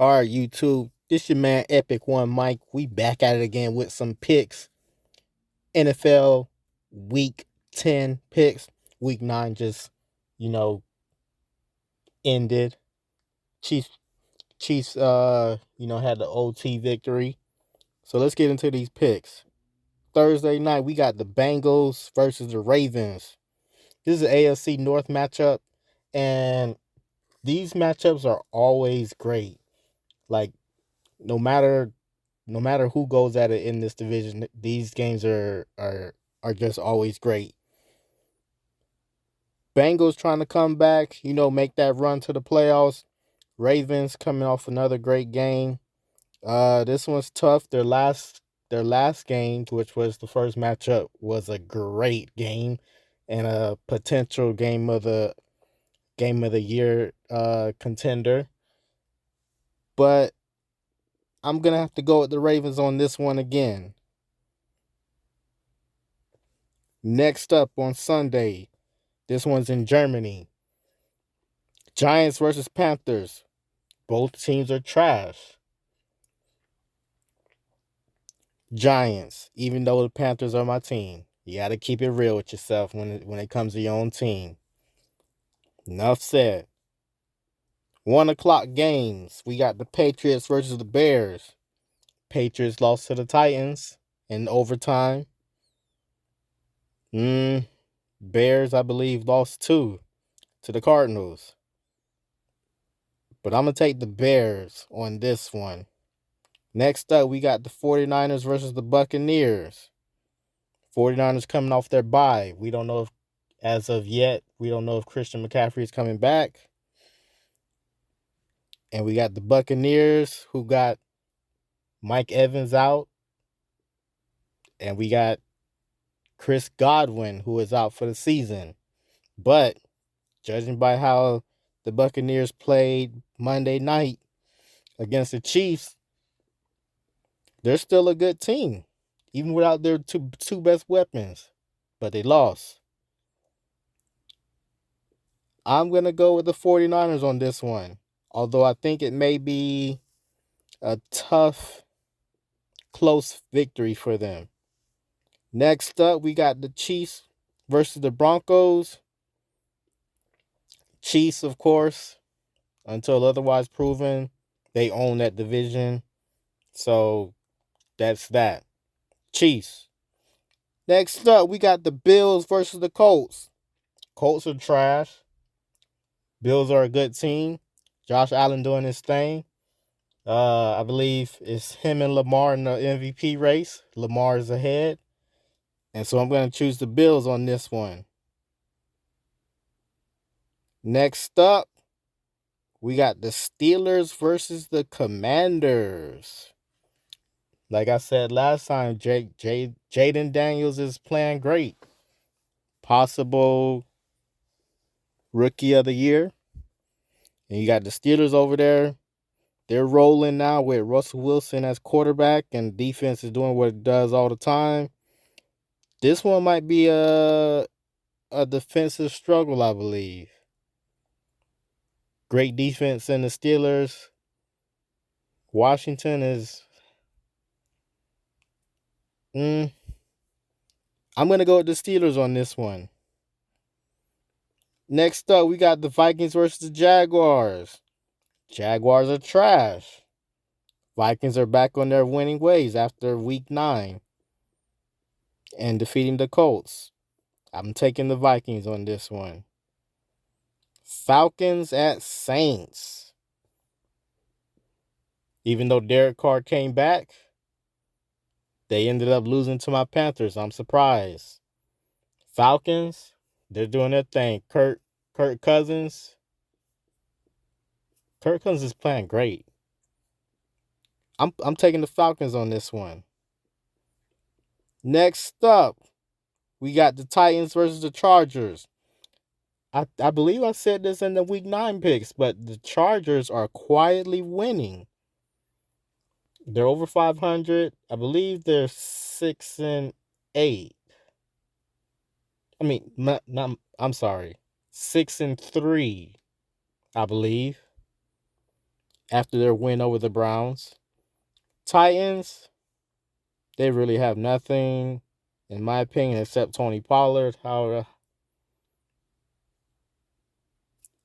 All right, YouTube. This your man Epic One Mike. We back at it again with some picks. NFL Week 10 picks. Week 9 just, you know, ended. Chiefs had the OT victory. So let's get into these picks. Thursday night, we got the Bengals versus the Ravens. This is an AFC North matchup, and these matchups are always great. Like no matter who goes at it in this division, these games are just always great. Bengals trying to come back, make that run to the playoffs. Ravens coming off another great game. This one's tough. Their last game, which was the first matchup, was a great game and a potential game of the year contender. But I'm gonna have to go with the Ravens on this one again. Next up on Sunday, this one's in Germany. Giants versus Panthers. Both teams are trash. Giants, even though the Panthers are my team. You got to keep it real with yourself when it comes to your own team. Enough said. 1 o'clock games. We got the Patriots versus the Bears. Patriots lost to the Titans in overtime. Bears, I believe, lost 2 to the Cardinals. But I'm going to take the Bears on this one. Next up, we got the 49ers versus the Buccaneers. 49ers coming off their bye. We don't know if, as of yet, we don't know if Christian McCaffrey is coming back. And we got the Buccaneers who got Mike Evans out. And we got Chris Godwin who is out for the season. But judging by how the Buccaneers played Monday night against the Chiefs, they're still a good team, even without their two best weapons. But they lost. I'm going to go with the 49ers on this one, although I think it may be a tough, close victory for them. Next up, we got the Chiefs versus the Broncos. Chiefs, of course, until otherwise proven, they own that division. So that's that. Chiefs. Next up, we got the Bills versus the Colts. Colts are trash. Bills are a good team. Josh Allen doing his thing. I believe it's him and Lamar in the MVP race. Lamar is ahead. And so I'm going to choose the Bills on this one. Next up, we got the Steelers versus the Commanders. Like I said last time, Jaden Daniels is playing great. Possible rookie of the year. And you got the Steelers over there. They're rolling now with Russell Wilson as quarterback, and defense is doing what it does all the time. This one might be a defensive struggle, I believe. Great defense in the Steelers. Washington is. I'm going to go with the Steelers on this one. Next up, we got the Vikings versus the Jaguars. Jaguars are trash. Vikings are back on their winning ways after week 9 and defeating the Colts. I'm taking the Vikings on this one. Falcons at Saints. Even though Derek Carr came back, they ended up losing to my Panthers. I'm surprised. Falcons, they're doing their thing. Kirk Cousins. Kirk Cousins is playing great. I'm taking the Falcons on this one. Next up, we got the Titans versus the Chargers. I believe I said this in the week 9 picks, but the Chargers are quietly winning. They're over 500. I believe they're 6-8. I mean, not I'm sorry, 6-3. I believe. after their win over the Browns. Titans, they really have nothing, in my opinion, except Tony Pollard. However,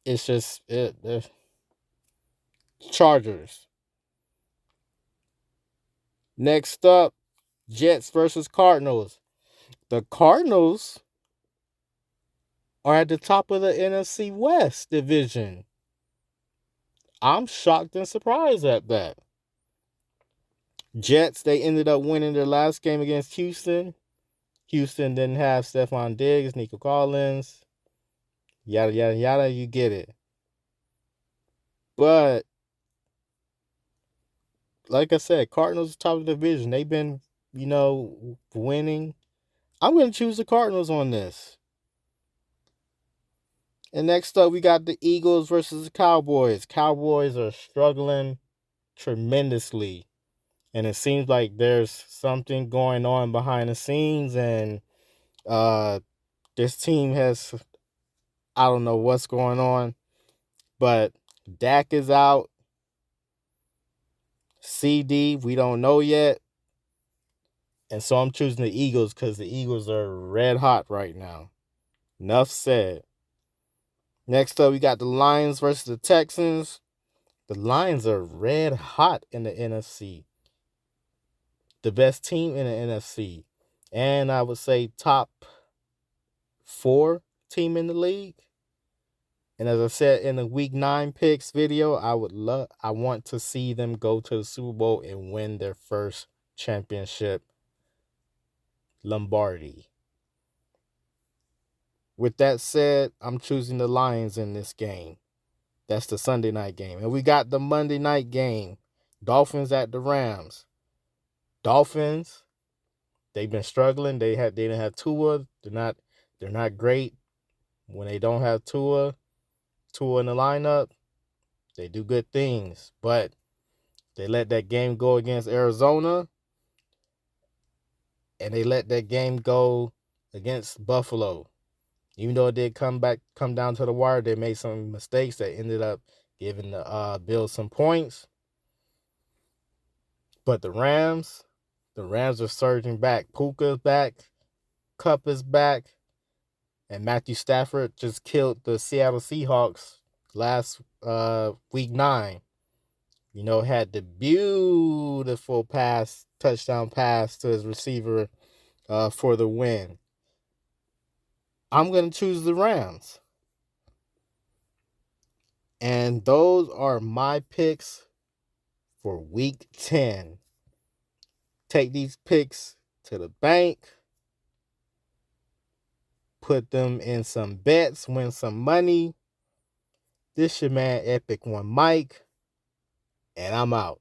it's just the Chargers. Next up, Jets versus Cardinals. The Cardinals are at the top of the NFC West division. I'm shocked and surprised at that. Jets, they ended up winning their last game against Houston. Houston didn't have Stephon Diggs, Nico Collins, yada, yada, yada. You get it. But, like I said, Cardinals top of the division. They've been, winning. I'm going to choose the Cardinals on this. And next up, we got the Eagles versus the Cowboys. Cowboys are struggling tremendously. And it seems like there's something going on behind the scenes. And this team has, I don't know what's going on. But Dak is out. CD, we don't know yet. And so I'm choosing the Eagles because the Eagles are red hot right now. Enough said. Next up, we got the Lions versus the Texans. The Lions are red hot in the NFC. The best team in the NFC. And I would say top 4 team in the league. And as I said in the Week 9 picks video, I want to see them go to the Super Bowl and win their first championship, Lombardi. With that said, I'm choosing the Lions in this game. That's the Sunday night game. And we got the Monday night game. Dolphins at the Rams. Dolphins, they've been struggling. They didn't have Tua. They're not great. When they don't have Tua in the lineup, they do good things. But they let that game go against Arizona. And they let that game go against Buffalo. Even though it did come down to the wire, they made some mistakes that ended up giving the Bills some points. But the Rams are surging back. Puka's back. Kupp is back. And Matthew Stafford just killed the Seattle Seahawks last Week 9. Had the beautiful touchdown pass to his receiver for the win. I'm going to choose the Rams. And those are my picks for Week 10. Take these picks to the bank. Put them in some bets. Win some money. This your man, Epic One Mike. And I'm out.